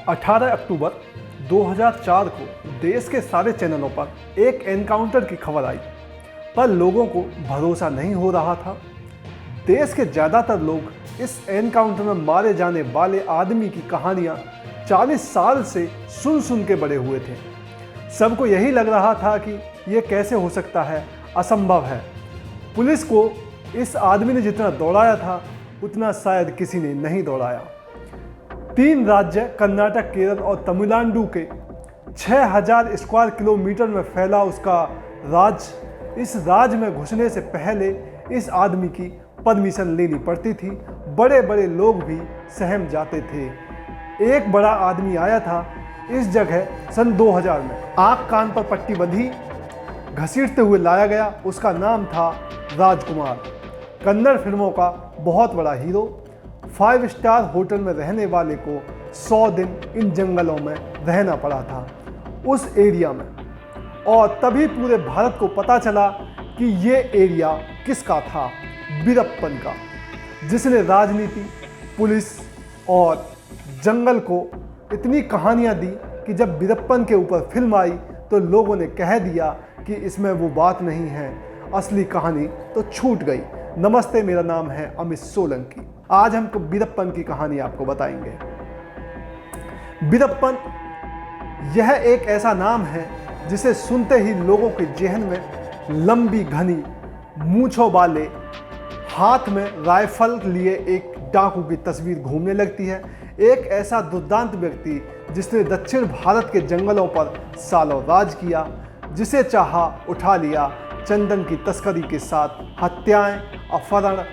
18 अक्टूबर 2004 को देश के सारे चैनलों पर एक एनकाउंटर की खबर आई, पर लोगों को भरोसा नहीं हो रहा था। देश के ज़्यादातर लोग इस एनकाउंटर में मारे जाने वाले आदमी की कहानियां 40 साल से सुन के बड़े हुए थे। सबको यही लग रहा था कि ये कैसे हो सकता है, असंभव है। पुलिस को इस आदमी ने जितना दौड़ाया था उतना शायद किसी ने नहीं दौड़ाया। 3 राज्य कर्नाटक, केरल और तमिलनाडु के 6000 स्क्वायर किलोमीटर में फैला उसका राज। इस राज में घुसने से पहले इस आदमी की परमिशन लेनी पड़ती थी। बड़े बड़े लोग भी सहम जाते थे। एक बड़ा आदमी आया था इस जगह सन 2000 में। आँख कान पर पट्टी बंधी घसीटते हुए लाया गया। उसका नाम था राजकुमार। कन्नड़ फिल्मों का बहुत बड़ा हीरो। 5 स्टार होटल में रहने वाले को 100 दिन इन जंगलों में रहना पड़ा था, उस एरिया में। और तभी पूरे भारत को पता चला कि ये एरिया किसका था, वीरप्पन का, जिसने राजनीति, पुलिस और जंगल को इतनी कहानियां दी कि जब वीरप्पन के ऊपर फिल्म आई तो लोगों ने कह दिया कि इसमें वो बात नहीं है, असली कहानी तो छूट गई। नमस्ते, मेरा नाम है अमित सोलंकी। आज हम वीरप्पन की कहानी आपको बताएंगे। वीरप्पन यह एक ऐसा नाम है जिसे सुनते ही लोगों के जेहन में लंबी घनी मूंछों वाले, हाथ में राइफल लिए एक डाकू की तस्वीर घूमने लगती है। एक ऐसा दुर्दांत व्यक्ति जिसने दक्षिण भारत के जंगलों पर सालों राज किया, जिसे चाहा उठा लिया। चंदन की तस्करी के साथ हत्याएं, अपहरण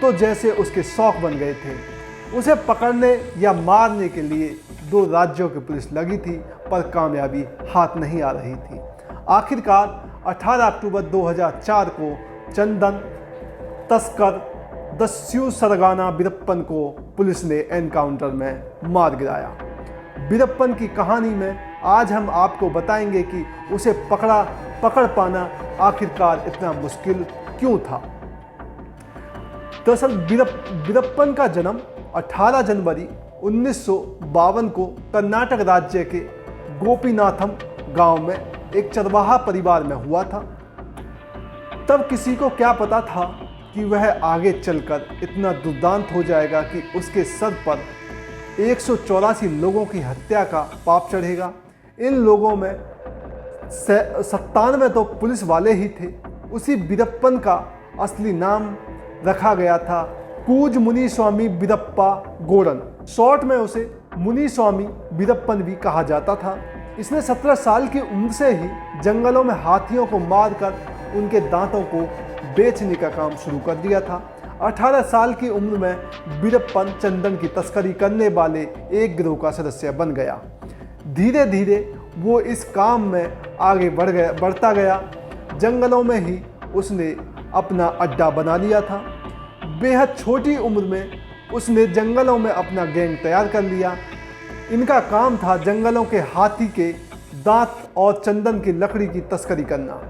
तो जैसे उसके शौक बन गए थे। उसे पकड़ने या मारने के लिए 2 राज्यों की पुलिस लगी थी, पर कामयाबी हाथ नहीं आ रही थी। आखिरकार 18 अक्टूबर 2004 को चंदन तस्कर दस्यु सरगाना वीरप्पन को पुलिस ने एनकाउंटर में मार गिराया। वीरप्पन की कहानी में आज हम आपको बताएंगे कि उसे पकड़ पाना आखिरकार इतना मुश्किल क्यों था। दरअसल वीरप्पन का जन्म 18 जनवरी 1952 को कर्नाटक राज्य के गोपीनाथम गांव में एक चरवाहा परिवार में हुआ था। तब किसी को क्या पता था कि वह आगे चलकर इतना दुर्दांत हो जाएगा कि उसके सर पर 184 लोगों की हत्या का पाप चढ़ेगा। इन लोगों में 97 तो पुलिस वाले ही थे। उसी वीरप्पन का असली नाम रखा गया था पूज मुनिस्वामी वीरप्पा गोडन। शॉर्ट में उसे मुनिस्वामी वीरप्पन भी कहा जाता था। इसने 17 साल की उम्र से ही जंगलों में हाथियों को मारकर उनके दांतों को बेचने का काम शुरू कर दिया था। 18 साल की उम्र में वीरप्पन चंदन की तस्करी करने वाले एक गिरोह का सदस्य बन गया। धीरे धीरे वो इस काम में आगे बढ़ता गया। जंगलों में ही उसने अपना अड्डा बना लिया था। बेहद छोटी उम्र में उसने जंगलों में अपना गैंग तैयार कर लिया। इनका काम था जंगलों के हाथी के दांत और चंदन की लकड़ी की तस्करी करना।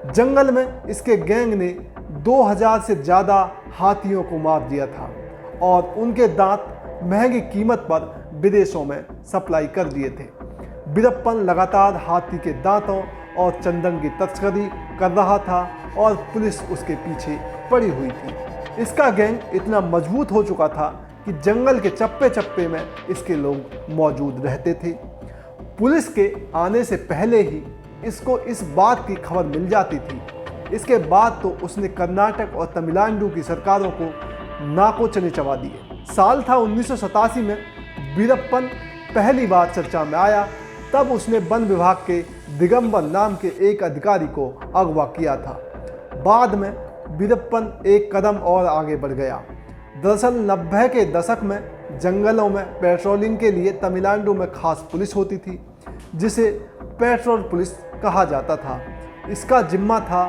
जंगल में इसके गैंग ने 2000 से ज़्यादा हाथियों को मार दिया था और उनके दांत महंगी कीमत पर विदेशों में सप्लाई कर दिए थे। वीरप्पन लगातार हाथी के दांतों और चंदन की तस्करी कर रहा था और पुलिस उसके पीछे पड़ी हुई थी। इसका गैंग इतना मजबूत हो चुका था कि जंगल के चप्पे चप्पे में इसके लोग मौजूद रहते थे। पुलिस के आने से पहले ही इसको इस बात की खबर मिल जाती थी। इसके बाद तो उसने कर्नाटक और तमिलनाडु की सरकारों को नाको चने चबा दिए। साल था 1987 में वीरप्पन पहली बार चर्चा में आया। तब उसने वन विभाग के दिगंबर नाम के एक अधिकारी को अगवा किया था। बाद में वीरप्पन एक कदम और आगे बढ़ गया। दरअसल 90 के दशक में जंगलों में पेट्रोलिंग के लिए तमिलनाडु में खास पुलिस होती थी, जिसे पेट्रोल पुलिस कहा जाता था। इसका जिम्मा था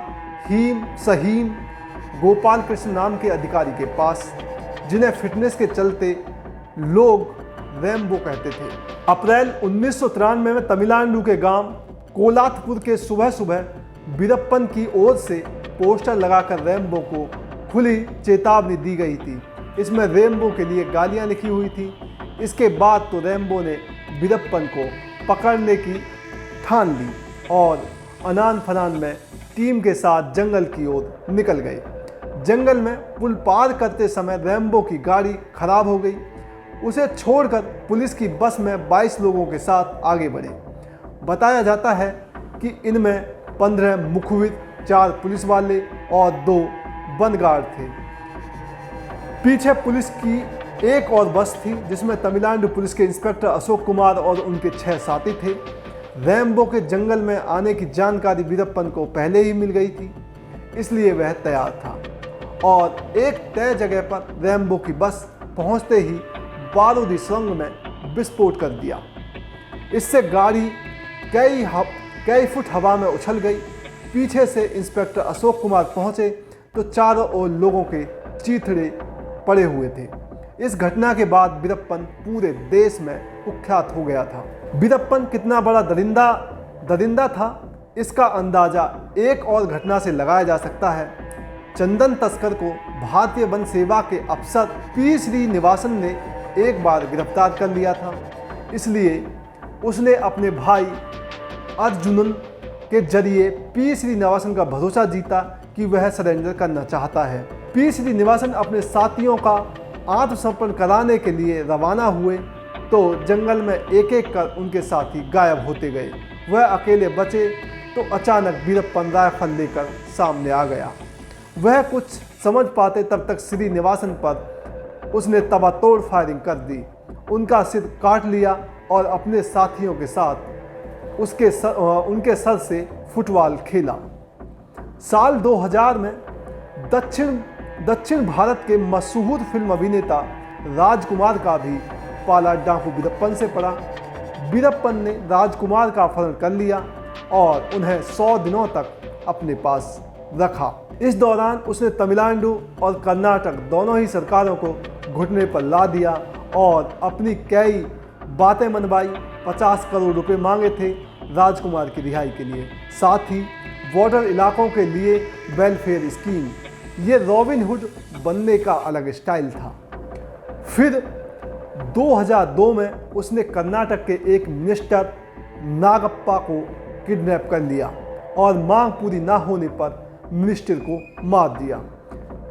हीम सहीम गोपाल कृष्ण नाम के अधिकारी के पास, जिन्हें फिटनेस के चलते लोग रैम्बो कहते थे। अप्रैल 1993 में तमिलनाडु के गांव कोलाथपुर के सुबह सुबह वीरप्पन की ओर से पोस्टर लगाकर रैम्बो को खुली चेतावनी दी गई थी। इसमें रेनबो के लिए गालियां लिखी हुई थी। इसके बाद तो रैम्बो ने वीरप्पन को पकड़ने की ठान ली और अनान फनान में टीम के साथ जंगल की ओर निकल गए। जंगल में पुल पार करते समय रैम्बो की गाड़ी खराब हो गई। उसे छोड़कर पुलिस की बस में 22 लोगों के साथ आगे बढ़े। बताया जाता है कि इनमें 15 मुखबिर, 4 पुलिस वाले और 2 बंदगार्ड थे। पीछे पुलिस की एक और बस थी जिसमें तमिलनाडु पुलिस के इंस्पेक्टर अशोक कुमार और उनके 6 साथी थे। रैम्बो के जंगल में आने की जानकारी वीरप्पन को पहले ही मिल गई थी, इसलिए वह तैयार था और एक तय जगह पर रैम्बो की बस पहुंचते ही बारूदी सुरंग में विस्फोट कर दिया। इससे गाड़ी कई फुट हवा में उछल गई। पीछे से इंस्पेक्टर अशोक कुमार पहुंचे तो चारों ओर लोगों के चीथड़े पड़े हुए थे। इस घटना के बाद वीरप्पन पूरे देश में कुख्यात हो गया था। वीरप्पन कितना बड़ा दरिंदा था, इसका अंदाजा एक और घटना से लगाया जा सकता है। चंदन तस्कर को भारतीय वन सेवा के अफसर पी श्रीनिवासन ने एक बार गिरफ्तार कर लिया था। इसलिए उसने अपने भाई अर्जुनन के जरिए पी श्रीनिवासन का भरोसा जीता कि वह सरेंडर करना चाहता है। पी श्रीनिवासन अपने साथियों का आत्मसमर्पण कराने के लिए रवाना हुए तो जंगल में एक एक कर उनके साथी गायब होते गए। वह अकेले बचे तो अचानक वीरप्पन राइफल लेकर सामने आ गया। वह कुछ समझ पाते तब तक श्रीनिवासन पर उसने तबातोड़ फायरिंग कर दी, उनका सिर काट लिया और अपने साथियों के साथ उनके सर से फुटबॉल खेला। साल 2000 में दक्षिण भारत के मशहूर फिल्म अभिनेता राजकुमार का भी पाला डाकू वीरप्पन से पड़ा। वीरप्पन ने राजकुमार का अपहरण कर लिया और उन्हें 100 दिनों तक अपने पास रखा। इस दौरान उसने तमिलनाडु और कर्नाटक दोनों ही सरकारों को घुटने पर ला दिया और अपनी कई बातें मनवाई। 50 करोड़ रुपए मांगे थे राजकुमार की रिहाई के लिए, साथ ही बॉर्डर इलाकों के लिए वेलफेयर स्कीम। ये रॉबिन हुड बनने का अलग स्टाइल था। फिर 2002 में उसने कर्नाटक के एक मिनिस्टर नागप्पा को किडनैप कर लिया और मांग पूरी ना होने पर मिनिस्टर को मार दिया।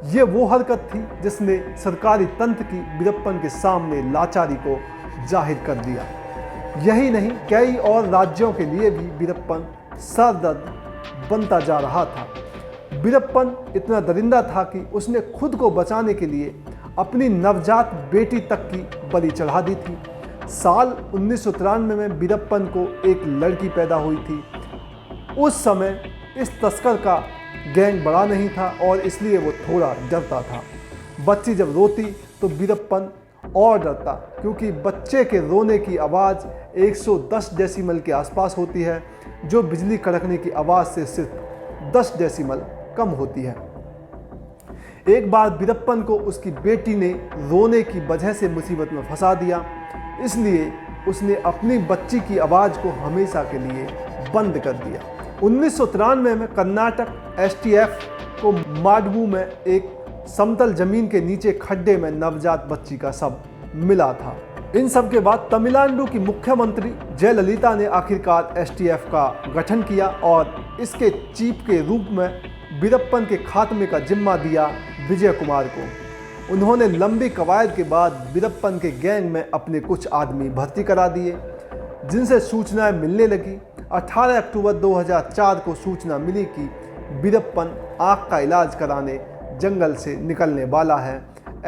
ये वो हरकत थी जिसने सरकारी तंत्र की वीरप्पन के सामने लाचारी को जाहिर कर दिया। यही नहीं, कई और राज्यों के लिए भी वीरप्पन सरदर्द बनता जा रहा था। वीरप्पन इतना दरिंदा था कि उसने खुद को बचाने के लिए अपनी नवजात बेटी तक की बलि चढ़ा दी थी। साल 1993 में वीरप्पन को एक लड़की पैदा हुई थी। उस समय इस तस्कर का गैंग बड़ा नहीं था और इसलिए वो थोड़ा डरता था। बच्ची जब रोती तो वीरप्पन और डरता, क्योंकि बच्चे के रोने की आवाज़ 110 डेसिमल के आसपास होती है, जो बिजली कड़कने की आवाज़ से सिर्फ 10 डेसिमल कम होती है। एक बार वीरप्पन को उसकी बेटी ने रोने की वजह से मुसीबत में फंसा दिया, इसलिए उसने अपनी बच्ची की आवाज़ को हमेशा के लिए बंद कर दिया। 1993 में कर्नाटक STF को माडगू में एक समतल जमीन के नीचे खड्डे में नवजात बच्ची का शव मिला था। इन सब के बाद तमिलनाडु की मुख्यमंत्री जयललिता ने आखिरकार STF का गठन किया और इसके चीफ के रूप में वीरप्पन के खात्मे का जिम्मा दिया विजय कुमार को। उन्होंने लंबी कवायद के बाद वीरप्पन के गैंग में अपने कुछ आदमी भर्ती करा दिए, जिनसे सूचनाएं मिलने लगी। 18 अक्टूबर 2004 को सूचना मिली कि वीरप्पन आँख का इलाज कराने जंगल से निकलने वाला है।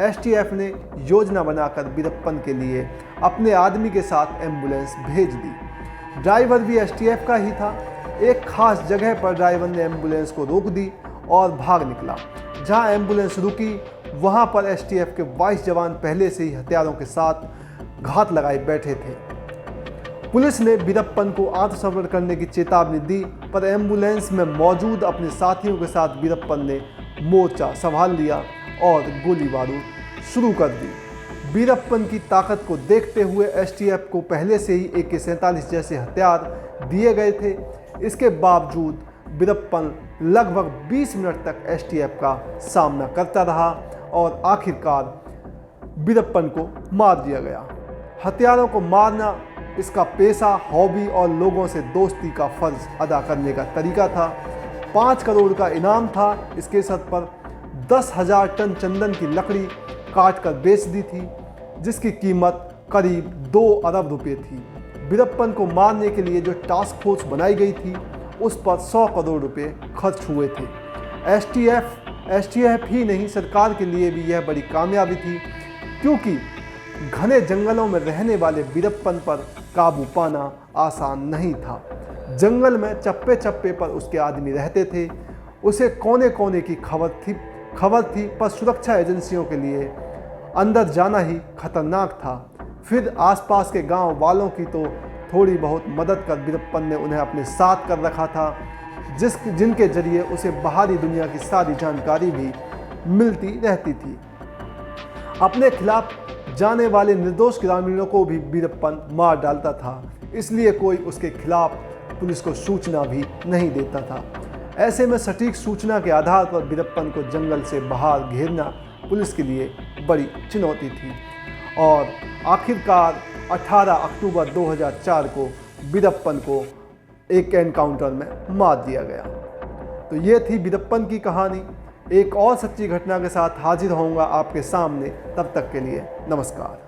STF ने योजना बनाकर वीरप्पन के लिए अपने आदमी के साथ एम्बुलेंस भेज दी। ड्राइवर भी STF का ही था। एक खास जगह पर ड्राइवर ने एम्बुलेंस को रोक दी और भाग निकला। जहां एम्बुलेंस रुकी वहां पर STF के 22 जवान पहले से ही हथियारों के साथ घात लगाए बैठे थे। पुलिस ने वीरप्पन को आत्मसमर्पण करने की चेतावनी दी, पर एम्बुलेंस में मौजूद अपने साथियों के साथ वीरप्पन ने मोर्चा संभाल लिया और गोली बारूद शुरू कर दी। वीरप्पन की ताकत को देखते हुए STF को पहले से ही AK-47 जैसे हथियार दिए गए थे। इसके बावजूद वीरप्पन लगभग 20 मिनट तक STF का सामना करता रहा और आखिरकार वीरप्पन को मार दिया गया। हथियारों को मारना इसका पेशा, हॉबी और लोगों से दोस्ती का फर्ज अदा करने का तरीका था। 5 करोड़ का इनाम था इसके सर पर। 10,000 टन चंदन की लकड़ी काट कर बेच दी थी, जिसकी कीमत करीब 2 अरब रुपए थी। वीरप्पन को मारने के लिए जो टास्क फोर्स बनाई गई थी उस पर 100 करोड़ रुपए खर्च हुए थे। एसटीएफ ही नहीं, सरकार के लिए भी यह बड़ी कामयाबी थी, क्योंकि घने जंगलों में रहने वाले वीरप्पन पर काबू पाना आसान नहीं था। जंगल में चप्पे चप्पे पर उसके आदमी रहते थे। उसे कोने कोने की खबर थी, पर सुरक्षा एजेंसियों के लिए अंदर जाना ही खतरनाक था। फिर आसपास के गांव वालों की तो थोड़ी बहुत मदद कर वीरप्पन ने उन्हें अपने साथ कर रखा था, जिनके जरिए उसे बाहरी दुनिया की सारी जानकारी भी मिलती रहती थी। अपने खिलाफ जाने वाले निर्दोष ग्रामीणों को भी वीरप्पन मार डालता था, इसलिए कोई उसके खिलाफ पुलिस को सूचना भी नहीं देता था। ऐसे में सटीक सूचना के आधार पर वीरप्पन को जंगल से बाहर घेरना पुलिस के लिए बड़ी चुनौती थी और आखिरकार 18 अक्टूबर 2004 को वीरप्पन को एक एनकाउंटर में मार दिया गया। तो ये थी वीरप्पन की कहानी। एक और सच्ची घटना के साथ हाजिर होऊंगा आपके सामने। तब तक के लिए नमस्कार।